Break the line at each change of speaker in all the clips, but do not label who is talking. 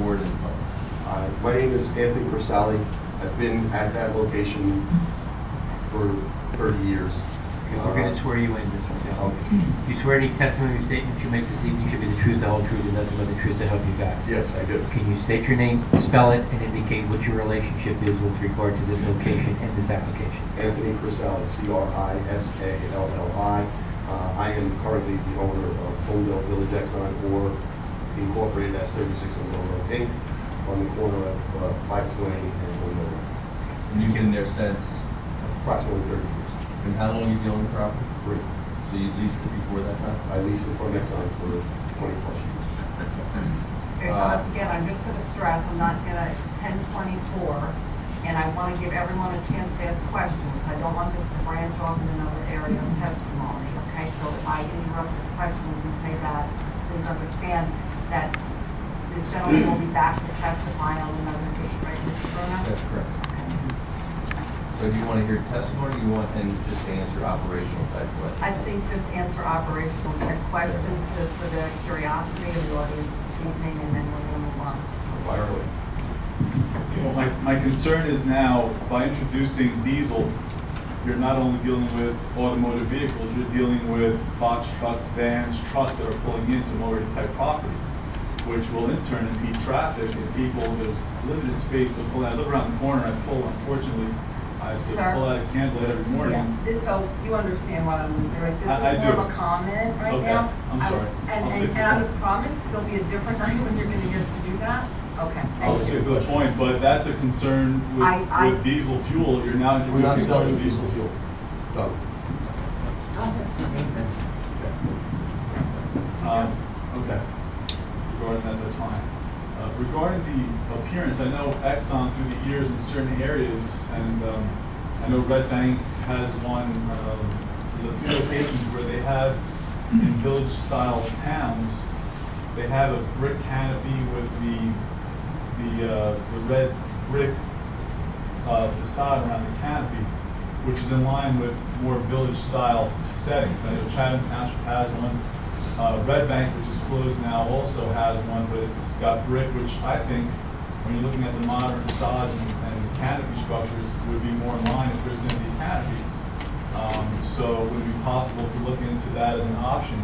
board and
My name is Anthony Corsali. I've been at that location for 30 years.
We're going to swear you in, Mr. Taylor.
Okay.
You swear any testimony or statements you make this evening should be the truth, the whole truth, and nothing but the truth to help you God?
Yes, I do.
Can you state your name, spell it, and indicate what your relationship is with regard to this location and this application?
Anthony Corsali, Crisallli. I am currently the owner of Holmdel Village Exxon, or incorporated as 36 Holmdel Road, Inc., on the corner of 520 and Holmdel Road.
and you've been there since,
Approximately 30 years.
and how long have you owned the property?
3.
So you leased it before that time?
I leased it from Exxon for 20 plus years.
Okay, so again, I'm just going to stress, I'm not going to 1024, and I want to give everyone a chance to ask questions. I don't want this to branch off in another area of testimony, okay? So if I interrupt the questions and say that, please understand that this gentleman will be back to testify on another date, right, Mr. Bruno?
That's correct. So do you want to hear testimony, or do you want, and just to answer operational type questions?
I think just answer operational type questions just for the curiosity of the audience this evening, and then we're going to move on.
Fire away.
Well, my concern is now, by introducing diesel, you're not only dealing with automotive vehicles, you're dealing with box trucks, vans, trucks that are pulling into motor type property, which will in turn impede traffic and people. There's limited space to pull out. I live around the corner, I pull, unfortunately, I have to
Sir?
pull out a candle every morning.
Yeah, so you understand what I'm saying, right? This
I
is
do.
more of a comment right
Okay,
now.
I'm sorry. I'll stick to
And I
the
would promise there'll be a different night when you're gonna get to do that. Okay,
I'll
thank
stick
you.
to the point, but that's a concern with diesel fuel. You're now
We're not
introducing
selling
other
diesel fuel. Done.
Okay. Regarding that, that's fine. Regarding the appearance, I know Exxon through the years in certain areas, and I know Red Bank has one, there's a few locations where they have, in village-style towns, they have a brick canopy with the red brick facade around the canopy, which is in line with more village-style settings. I know Chatham Township has one. Red Bank, which is closed now, also has one, but it's got brick, which I think, when you're looking at the modern facades and canopy structures, would be more in line if there's going to be a canopy. So would it be possible to look into that as an option,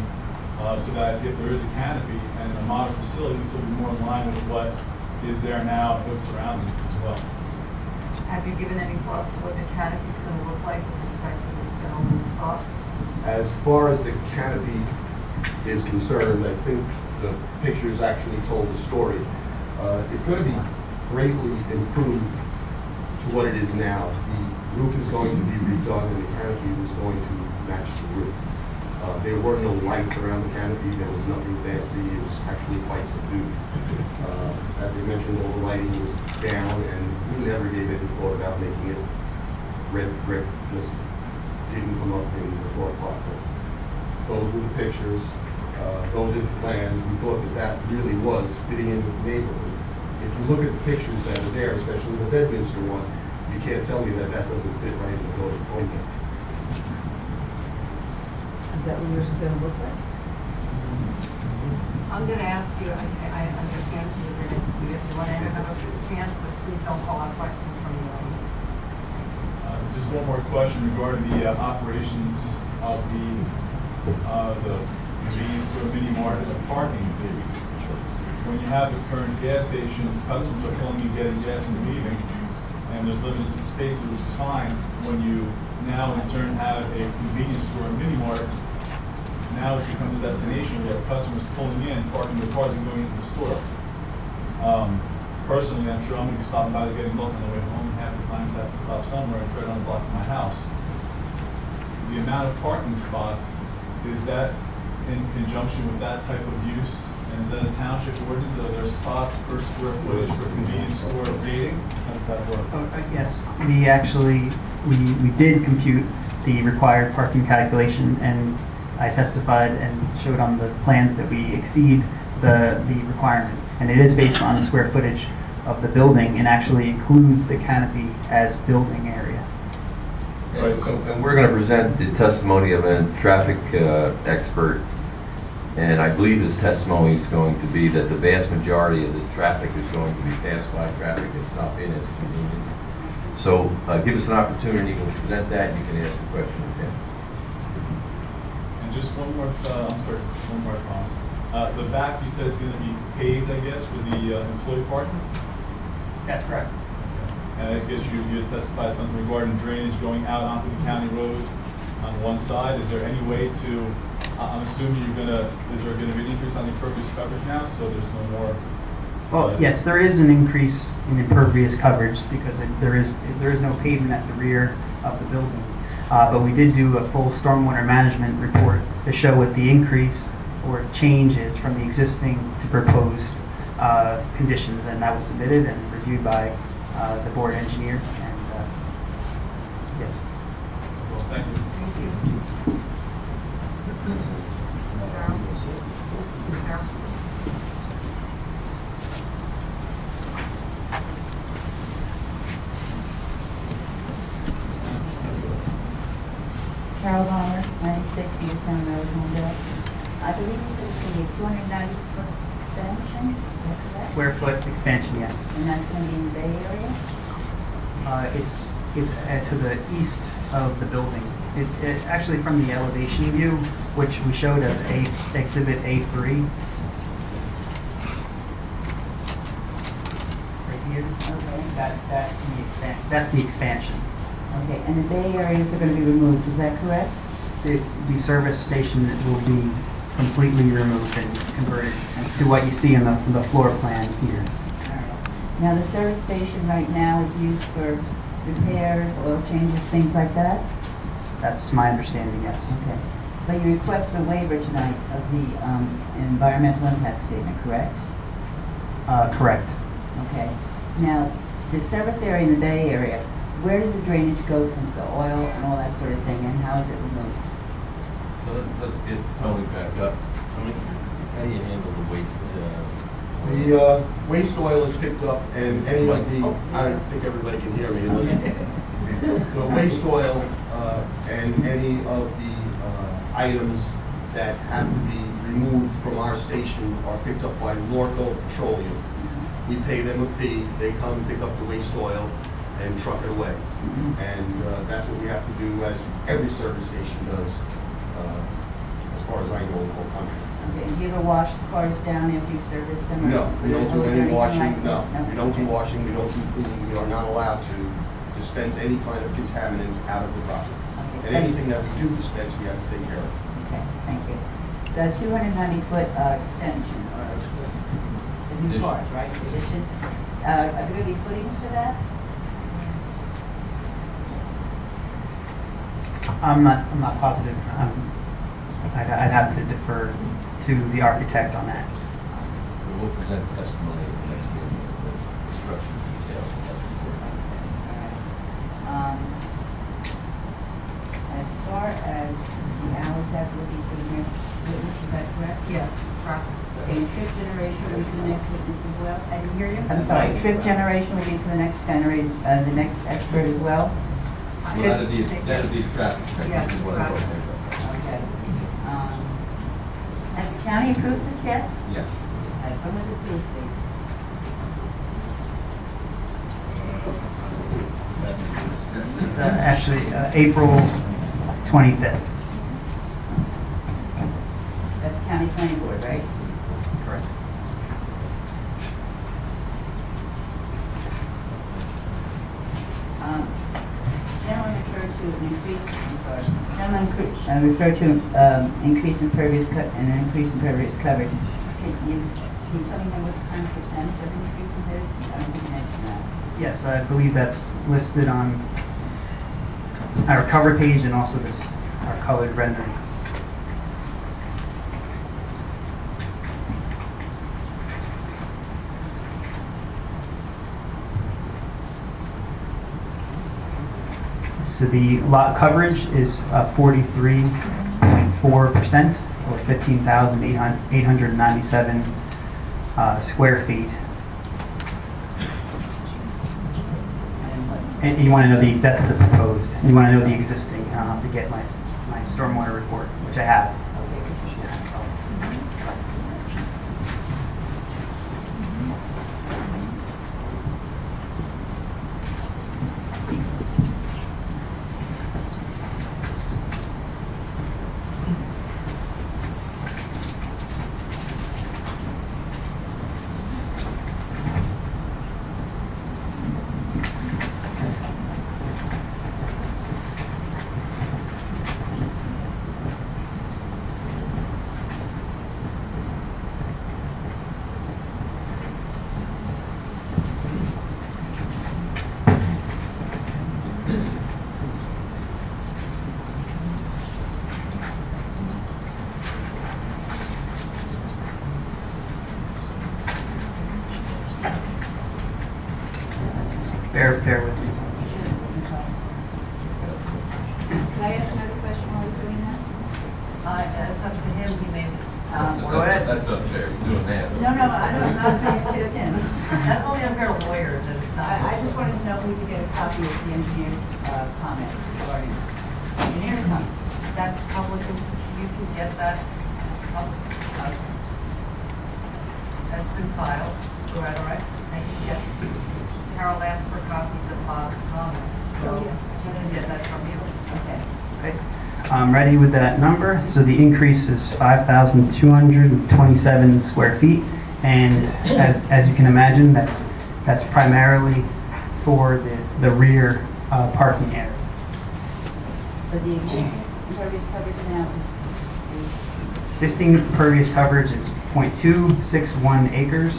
so that if there is a canopy and a modern facility, this will be more in line with what is there now and what's surrounding it as well.
Have you given any thought to what the canopy's gonna look like with respect to this gentleman's thought?
As far as the canopy is concerned, I think the pictures actually told the story. It's going to be greatly improved to what it is now. The roof is going to be redone and the canopy was going to match the roof. There were no lights around the canopy. There was nothing fancy. It was actually quite subdued. As they mentioned, all the lighting was down, and we never gave any thought about making it red brick. Just didn't come up in the thought process. Those were the pictures. Those are the plans. We thought that that really was fitting in with the neighborhood. If you look at the pictures that are there, especially the Bedminster one, you can't tell me that that doesn't fit right in the building.
Is that what yours is going to look like?
I'm gonna ask you, I understand you're gonna, if you want to have a chance, but please don't call out questions from the audience.
Just one more question regarding the operations of the convenience store, mini mart, and the parking. When you have this current gas station, customers are pulling in, getting gas and leaving, and there's limited spaces, which is fine. When you now in turn have a convenience store, a mini mart, now it becomes a destination where customers pulling in, parking their cars and going into the store. Personally, I'm sure I'm going to be stopping by to get milk on the way home. Half the times I have to stop somewhere and try to unblock my house. The amount of parking spots, is that in conjunction with that type of use? And is that a township ordinance? Are there spots per square footage for convenience store rating? How does that work?
Yes, we actually, we did compute the required parking calculation, and I testified and showed on the plans that we exceed the requirement. And it is based on the square footage of the building and actually includes the canopy as building area.
Right,
And we're going to present the testimony of a traffic expert
And I believe his testimony is going to be that the vast majority of the traffic is going to be pass-by traffic and stop in as convenient. So give us an opportunity to present that, you can ask the question again.
And just one more, one more promise. The back, you said it's going to be paved, I guess, with the employee parking?
That's correct.
And I guess you had testified something regarding drainage going out onto the county road on one side. Is there any way to, I'm assuming is there going to be an increase on the impervious coverage now, so there's no more?
Well, yes, there is an increase in impervious coverage because there is no pavement at the rear of the building. But we did do a full stormwater management report to show what the increase or change is from the existing to proposed conditions, and that was submitted and reviewed by the board engineer. And yes.
Well, thank you.
Thank you.
Carol Bonner, 96 Newtown Road, Holmdel. I believe you said it's going to be a 290-foot expansion, is that correct?
Square foot expansion, yes.
And that's going to be in the Bay Area?
It's to the east of the building. It actually from the elevation view, which we showed as exhibit A3. Right here.
Okay.
That's the expansion.
Okay, and the Bay areas are going to be removed, is that correct?
The service station will be completely removed and converted to what you see in the floor plan here.
All right. Now, the service station right now is used for repairs, oil changes, things like that?
That's my understanding, yes.
Okay. But you requested a waiver tonight of the environmental impact statement, correct?
Correct.
Okay. Now, the service area in the Bay Area, where does the drainage go from the oil and all that sort of thing, and how is it removed?
So let's get Tony back up. Tony, how do you handle the waste?
The waste oil is picked up, and any of the, I don't think everybody can hear me. The waste oil and any of the items that have to be removed from our station are picked up by Norco Petroleum. We pay them a fee, they come pick up the waste oil and truck it away. And that's what we have to do, as every service station does, as far as I know in the whole country.
Okay, do you ever wash the cars down after you service them? or-
No, we don't do
or
any
anything
washing,
like
no.
that?
We don't do washing, we don't do cleaning, we are not allowed to dispense any kind of contaminants out of the property.
Okay,
And anything that we do dispense, we have to take care of.
Okay, thank you. The 290-foot extension, or the new
Addition.
cars, right, the addition, are there going to be footings for that?
I'm not positive. I'd have to defer to the architect on that.
So we'll present testimony at the next meeting as the construction details. That's important.
As far as the hours that will be for the next witness, is that correct?
Yes, traffic.
Okay, and trip generation will be for the next witness as well?
I didn't hear you?
I'm sorry, trip generation will be for the next the next expert as well?
Well, that'd be the traffic check.
Yes,
is what I'm
traffic.
talking about.
Okay. Has the county approved this yet?
Yes.
Okay, when was it approved, please?
It's actually April 25th.
That's the county planning board, right?
Correct.
Gentlemen referred to an increase, I'm sorry, gentlemen referred to increase in pervious and an increase in pervious coverage. Can you tell me what kind of percentage of increases is? I don't think you mentioned that.
Yes, I believe that's listed on our cover page and also our colored rendering. So the lot coverage is 43.4%, or 15,897 square feet. And you want to know that's the proposed. And you want to know the existing, to get my stormwater report, which I have. Bear with me.
Can I ask another question while he's doing that?
It's up to him, he may,
Go ahead.
That's unfair, you're doing that.
No, I'm not going to get him.
that's only unfair to lawyers, and it's not.
I just wanted to know if we could get a copy of the engineer's comment regarding, engineer's comment.
That's public, you can get that. That's been filed, all right? Thank you, yes. Carol asked for copies of Bob's comment, so she didn't get that from you.
Okay.
Okay. I'm ready with that number. So the increase is 5,227 square feet. And as you can imagine, that's primarily for the rear parking area.
But the existing impervious coverage now is
Existing impervious coverage is 0.261 acres,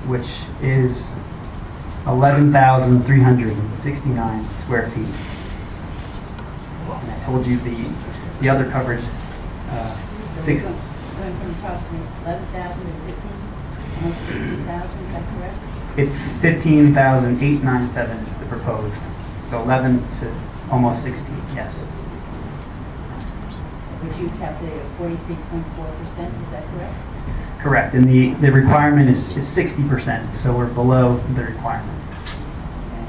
which is 11,369 square feet. And I told you the other coverage,
going from approximately 11,000 to 15, almost 15,000, is that correct?
it's 15,897 is the proposed. So 11 to almost 16, yes.
Which you calculated at 43.4%, is that correct?
Correct. And the requirement is 60%, so we're below the requirement.
Okay.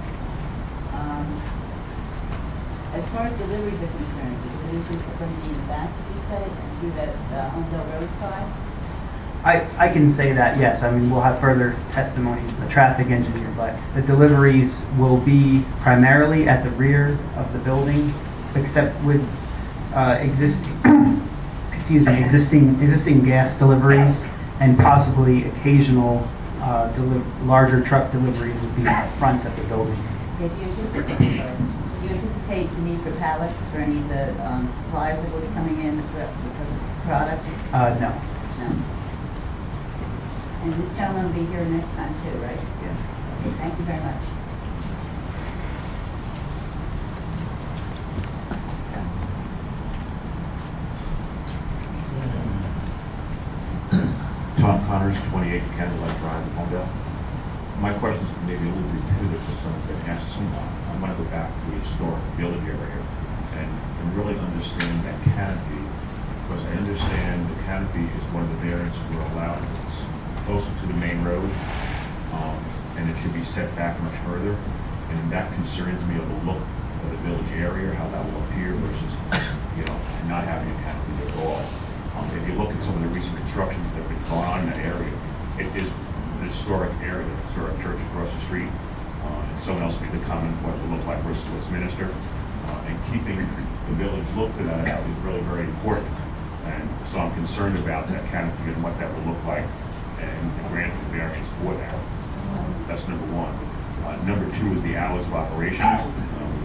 As far as deliveries are concerned, the deliveries are going to be in the back, did you say, and through that Holmdel Road side?
I can say that, yes. I mean, we'll have further testimony from the traffic engineer, but the deliveries will be primarily at the rear of the building, except with existing gas deliveries and possibly occasional larger truck deliveries would be in the front of the building.
Okay, do you anticipate the need for pallets for any of the supplies that will be coming in because of the product?
No.
No. And this gentleman will be here next time too, right?
Yeah.
Okay, thank you very much.
Tom Connors, 28 Candlelight Drive, Holmdel. My question's maybe a little repetitive to some of the asked someone. I want to go back to the historic village area and really understand that canopy, because I understand the canopy is one of the variants we're allowed. It's closer to the main road, and it should be set back much further. And that concerns me of the look of the village area, how that will appear versus, not having a canopy at all. If you look at some of the recent constructions that have been going on in that area, it is an historic area, historic church across the street. And someone else made the comment what it will look like versus Westminster. And keeping the village look to that is really very important. And so I'm concerned about that canopy and what that will look like and granting the variance for that. That's number one. Number two is the hours of operations.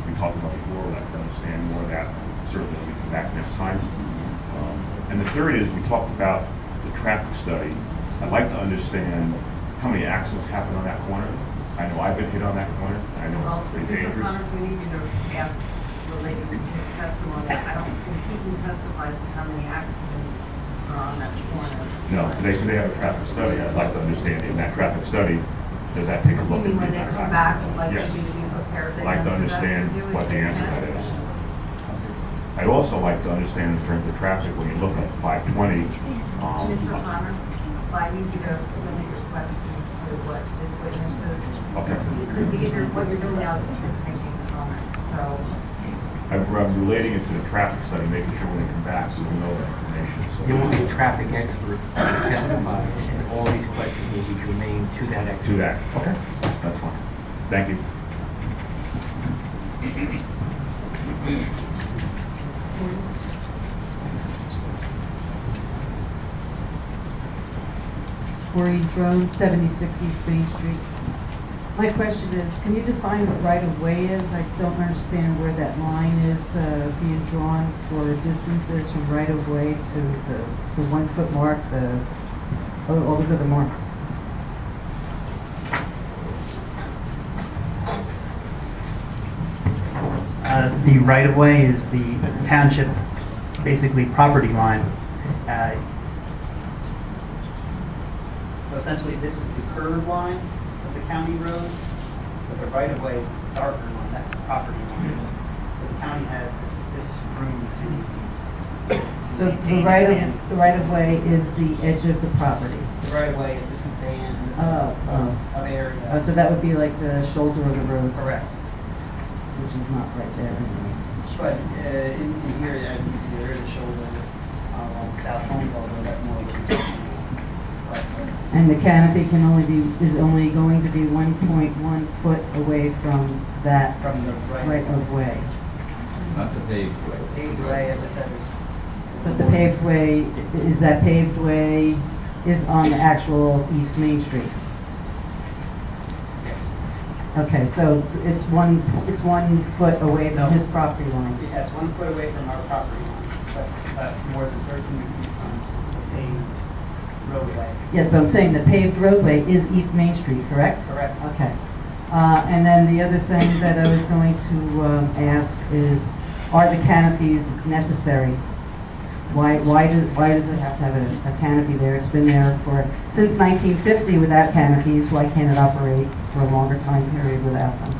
We talked about before, we'd like to understand more of that. Certainly when we come back next time. And the third is we talked about the traffic study. I'd like to understand how many accidents happen on that corner. I know I've been hit on that corner. I know
Well,
it's pretty
Mr.
dangerous.
Connors, we need you to ask related to his testimony. I don't think he can testify as to how many accidents are on that corner.
No, they say they have a traffic study. I'd like to understand in that traffic study, does that take a
You
look at
mean when they come back, like,
Yes.
should we be prepared?
I'd like to understand what the answer to that is. I'd also like to understand in terms of traffic, when you look at 520,
Mr. Connors, I need you to limit your questions to what this witness is.
okay.
Because what you're doing now is just making a comment, so.
I'm relating it to the traffic study, making sure when they come back, so we know that information. So
You want a traffic expert to testify, and all these questions will be germane to that expert.
to that. Okay, that's fine. Thank you.
Maureen Drone, 76 East Main Street. My question is, can you define what right-of-way is? I don't understand where that line is being drawn for distances from right-of-way to the 1 foot mark, all those other marks.
The right-of-way is the township, basically property line. essentially, this is the curved line of the county road, but the right-of-way is this darker line, that's the property line. So the county has this room to
So
maintain
the right of way is the edge of the property.
The right-of-way is this band of area.
So that would be like the shoulder of the road,
Correct.
which is not right there anyway.
But in here, as you can see, there is a shoulder on South Holmdel, but that's more of a...
And the canopy can only is only going to be 1.1 foot away from that
From the
right of way.
Not the paved way.
Paved way, as I said, is...
But the paved way, is that paved way is on the actual East Main Street? Okay, so it's 1 foot away
No.
from his property line.
Yeah, it's 1 foot away from our property line, but more than 13 feet from the paved roadway.
Yes, but I'm saying the paved roadway is East Main Street, correct?
Correct.
Okay. And then the other thing that I was going to ask is, are the canopies necessary? Why does it have to have a canopy there? It's been there since 1950 without canopies. Why can't it operate for a longer time period without them?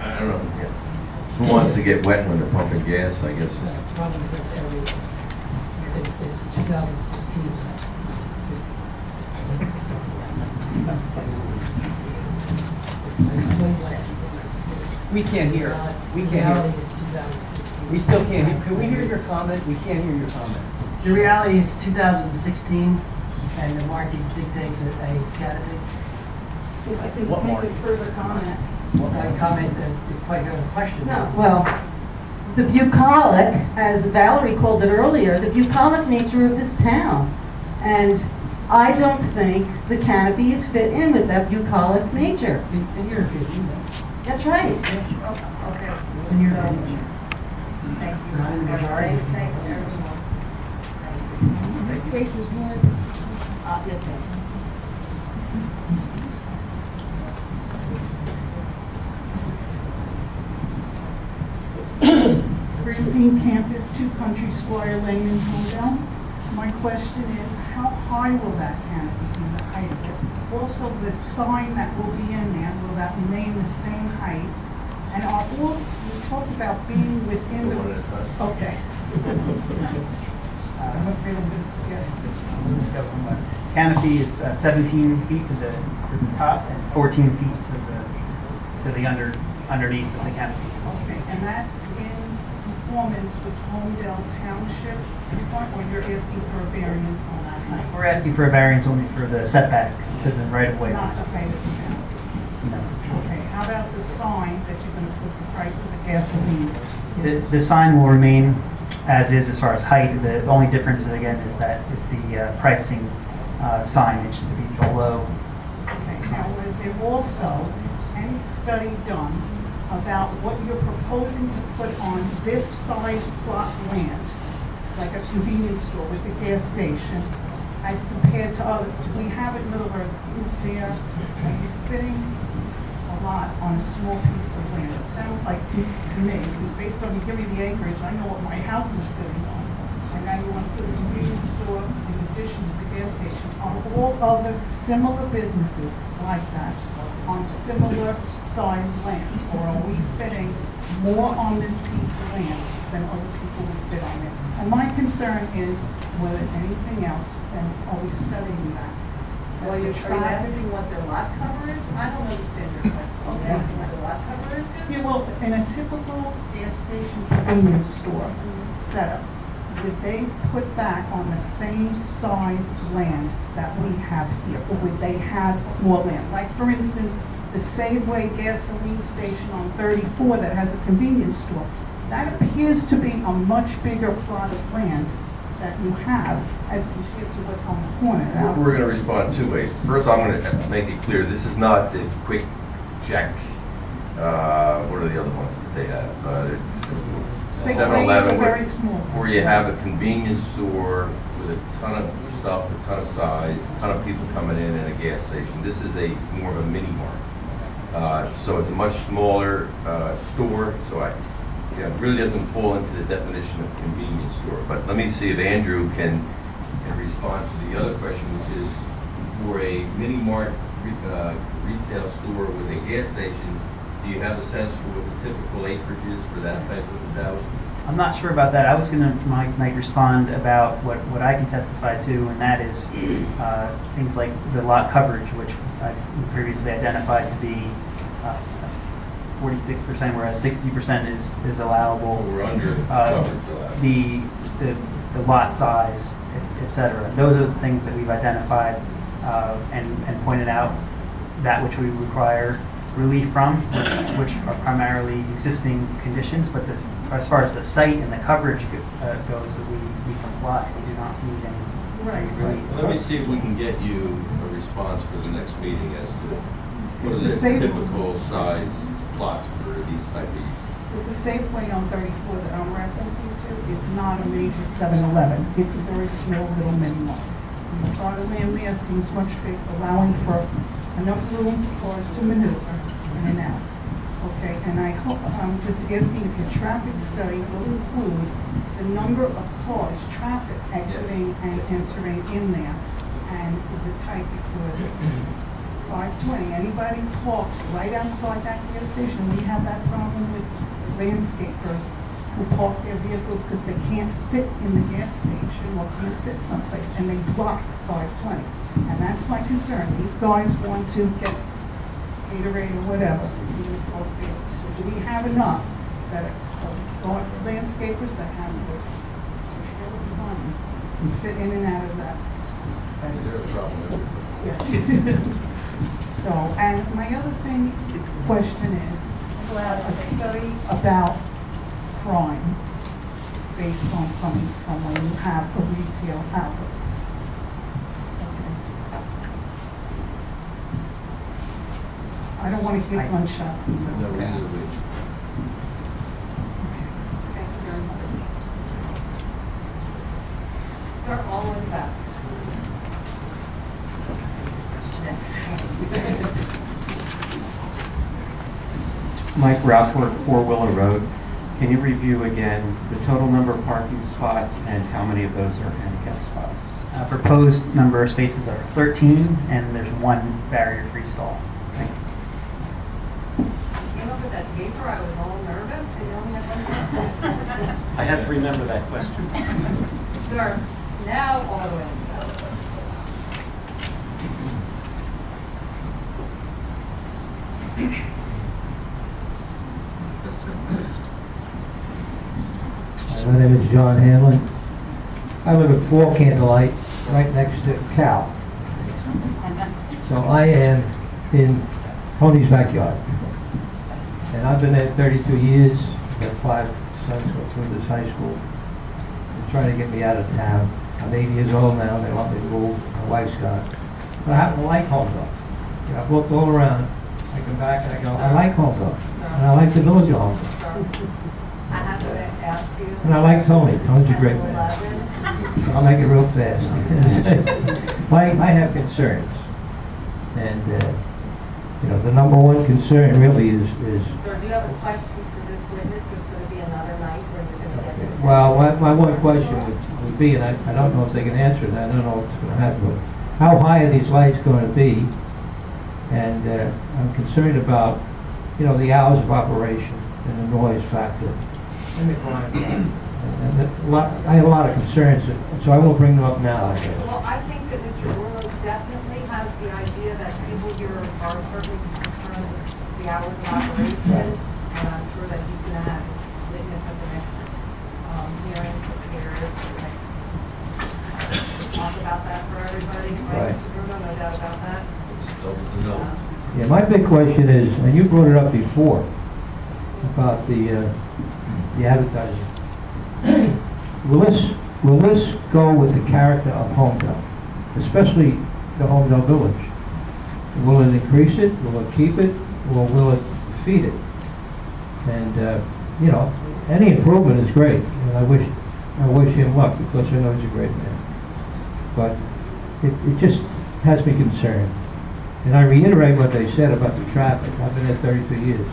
I don't know. Who wants to get wet when they're pumping gas, I guess?
Problem with this area is 2016.
We can't hear. We can't
Reality
hear.
is 2016.
We still can't hear. Can we hear your comment? We can't hear your comment.
The reality is 2016, and the market dictates a canopy.
If I can
What
just make
more?
a further comment.
I comment that you quite have a question.
No, well, the bucolic, as Valerie called it earlier, the bucolic nature of this town. And I don't think the canopies fit in with that bucolic nature.
In your opinion,
That's right.
Okay.
in your opinion.
Thank you.
Not in the majority.
Thank you, everyone. Yes, ma'am.
Francine Campus, 2 Country Squire Lane in Holmdel. My question is, how high will that canopy be, the height of it? Also, the sign that will be in there, will that remain the same height? And are all, we talked about being within the...
One at a time.
Okay. I'm afraid I'm going to forget.
Let's go from what? Canopy is 17 feet to the top and 14 feet to the underneath of the canopy.
Okay, and that's in conformance with Holmdel Township, or you're asking for a variance on that height?
We're asking for a variance only for the setback to the right of way.
Not the height of the canopy.
No.
Okay, how about the sign that you're going to put the price of the gasoline?
The sign will remain as is as far as height. The only difference, again, is that is the pricing signage to be below.
Okay, now was there also any study done about what you're proposing to put on this size plot land, like a convenience store with a gas station, as compared to others? Do we have it, in other words, is there, are you fitting a lot on a small piece of land? It sounds like, to me, because based on you give me the acreage, I know what my house is sitting on. And now you want to put a convenience store in addition to the gas station. Are all other similar businesses like that on similar size lands? Or are we fitting more on this piece of land than other people would fit on it? And my concern is, whether anything else, and are we studying that?
Well, you're asking what their lot coverage? I don't understand your question. You're asking what the lot coverage is?
Yeah, well, in a typical gas station convenience store setup, would they put back on the same size land that we have here? Or would they have more land? Like, for instance, the Safeway gasoline station on 34 that has a convenience store. That appears to be a much bigger plot of land that you have as compared to what's on the corner.
We're going to respond 2 ways. First, I'm going to make it clear, this is not the quick check, what are the other ones that they have?
Safeway is a
7-Eleven,
very small.
where you have a convenience store with a ton of stuff, a ton of size, a ton of people coming in, and a gas station. This is more of a mini mart. So it's a much smaller store, so yeah, it really doesn't fall into the definition of convenience store. But let me see if Andrew can respond to the other question, which is for a mini mart retail store with a gas station, do you have a sense for what the typical acreage is for that type of establishment?
I'm not sure about that. I was gonna, might respond about what I can testify to, and that is things like the lot coverage, which I previously identified to be 46%, whereas 60% is allowable.
We're under coverage allowed.
The lot size, et cetera. Those are the things that we've identified and pointed out, that which we require relief from, which are primarily existing conditions, but as far as the site and the coverage goes, we comply. We do not need any relief.
Let me see if we can get you a response for the next meeting as to what are
It's
the
the same-
typical size plots for these type of uses.
It's the same point on 34 that I'm referencing to. It's not a major 7-Eleven. It's a very small little mini mart. And the thought of land there seems much big, allowing for enough room for cars to maneuver in and out. Okay, and I hope, I'm just asking if your traffic study will include the number of cars, traffic exiting and entering in there, and the type, because 520, anybody parks right outside that gas station. We have that problem with landscapers who park their vehicles because they can't fit in the gas station or can't fit someplace, and they block 520. And that's my concern. These guys want to get Gatorade or whatever. So do we have enough that landscapers that have the trailer behind them can fit in and out of that?
Is there a problem?
Yes. So, and my other question is, a study about crime based on coming from when you have a retail outlet. I don't want to hear gunshots in the
No,
middle.
neither do we.
Thank you very much. Sir, all in back.
Mike Routhworth, 4 Willow Road. Can you review again the total number of parking spots and how many of those are handicap spots?
Proposed number of spaces are 13, and there's 1 barrier-free stall. Thank you.
Came up with that paper, I was all nervous, and you only had one.
I had to remember that question.
Sir, now all the way in back.
My name is John Hanlon. I live at 4 Candlelight, right next to Cal. So I am in Tony's backyard. And I've been there 32 years. Got 5 sons go through this high school. They're trying to get me out of town. I'm 80 years old now. They want me to move. My wife's gone. But I happen to like Holmdel. You know, I've looked all around. I come back and I go, I like Holmdel. And I like the village of Holmdel.
I have to ask you.
And I like Tony. Tony's a great man.
11.
I'll make it real fast. I have concerns. And, you know, the number one concern really is
Sir, do you have a question for this witness? There's going to be another night where you're going to get.
well, my one question would be, and I don't know if they can answer it, I don't know what's going to happen, but how high are these lights going to be? And I'm concerned about, you know, the hours of operation and the noise factor. And I have a lot of concerns, so I won't bring them up now, I guess.
Well, I think that Mr. Orlo definitely has the idea that people here are certainly concerned with the hours of operation, and I'm sure that he's going to have his witness at the next hearing prepared to talk about that for everybody, right?
Right.
Mr. Orlo, no doubt about that.
Yeah, my big question is, and you brought it up before, about the advertising. Will this go with the character of Holmdel, especially the Holmdel Village? Will it increase it? Will it keep it? Or will it feed it? And you know, any improvement is great, and I wish him luck because I know he's a great man. But it just has me concerned. And I reiterate what they said about the traffic. I've been there 32 years,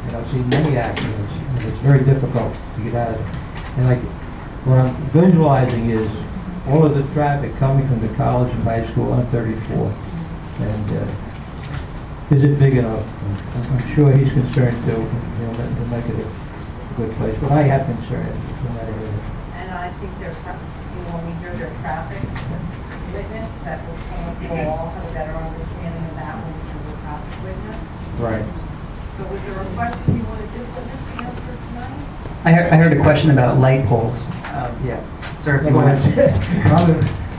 and I've seen many accidents, and the it's very difficult to get out of it. And like, what I'm visualizing is all of the traffic coming from the college and high school on 34. And is it big enough? I'm sure he's concerned too, to make it a good place, but I have concerns in that area.
And I think there's, when we hear their traffic witness, that will all have a better understanding of that when we do the traffic witness.
Right.
So was there a question you wanted this witness to answer tonight?
I heard a question about light poles. Yeah. Sir, if you want to.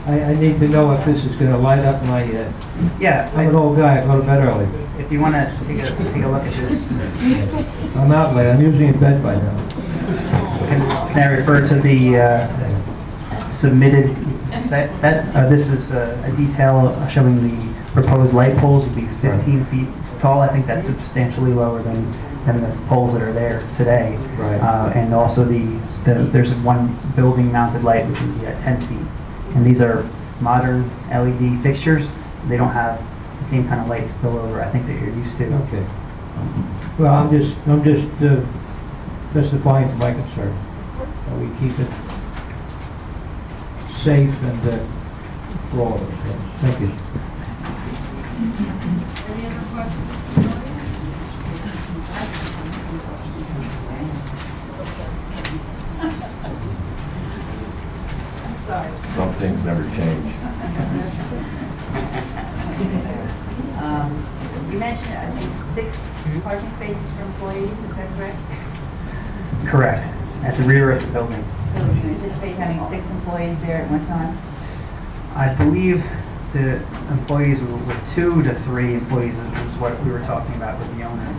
I need to know if this is going to light up my,
Yeah.
I'm an old guy, I go to bed early.
If you want to take a look at this.
I'm out late, I'm usually in bed by now.
Can I refer to the submitted set? This is a detail showing the proposed light poles will be 15 feet tall. I think that's substantially lower than the poles that are there today.
Right.
And also there's one building mounted light which would be at 10 feet. And these are modern LED fixtures. They don't have the same kind of light spillover I think that you're used to.
Okay. Well, I'm just testifying to my concern. That we keep it safe and for all of us. So, thank you.
Any other questions? I'm sorry.
Some things never change.
You mentioned, I think, 6 parking spaces for employees, is that correct?
Correct. At the rear of the building.
So do you anticipate having 6 employees there at one time?
I believe the employees were 2 to 3 employees is what we were talking about with the owner.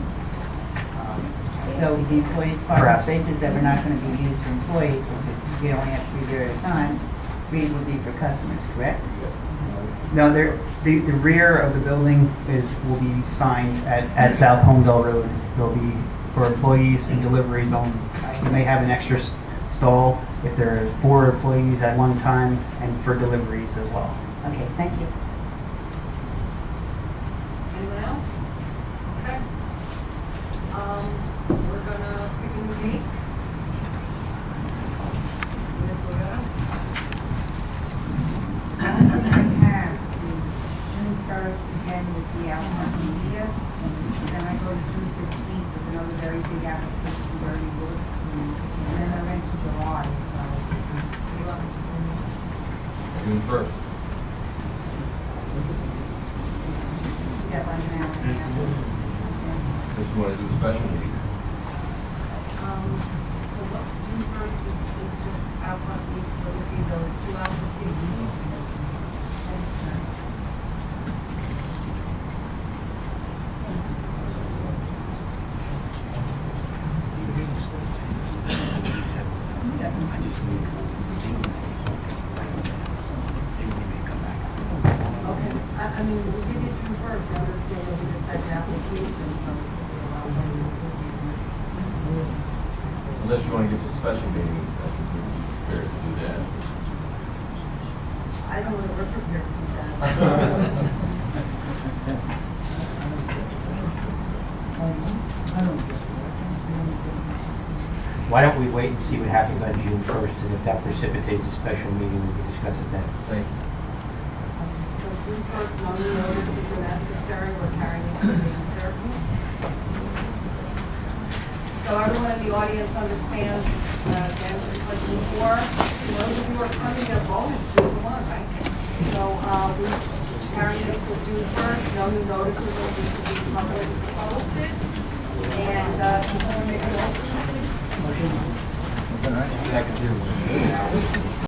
So the employees' parking
Perhaps.
spaces that were not going to be used for employees, because we only have 3 there at a time, 3 would be for customers, correct?
No, the rear of the building will be signed at South Holmdel Road. It'll be for employees and deliveries only. We may have an extra stall if there are 4 employees at one time and for deliveries as well.
Okay, thank you.
Anyone else? Okay. We're gonna pick a new date. Ms. Loretta?
I have is June 1st again with the Alpine Media. Then I go to June 15th with another very big application, Bertie Woods. And then I went to July, so.
June 1st.
Yeah, by now.
Just want to do a special meeting.
So what, June 1st is just Alpine Media, so it'll be those 2 applications.
I mean, we'll give you June 1st, I understand there'll be the second application, so.
Unless you want to give us a special meeting, I think we're prepared to do that.
I don't know that we're prepared to do that.
Why don't we wait and see what happens on June 1st, and if that precipitates a special meeting, we can discuss it then.
Thank you.
So June 1st, no new notices are necessary, we're carrying it to the certain. So everyone in the audience understands, again, like before, those of you who are coming, their bonus June 1, right? So, we carrying it to June 1st, no new notices will need to be publicly posted. And, someone make a motion?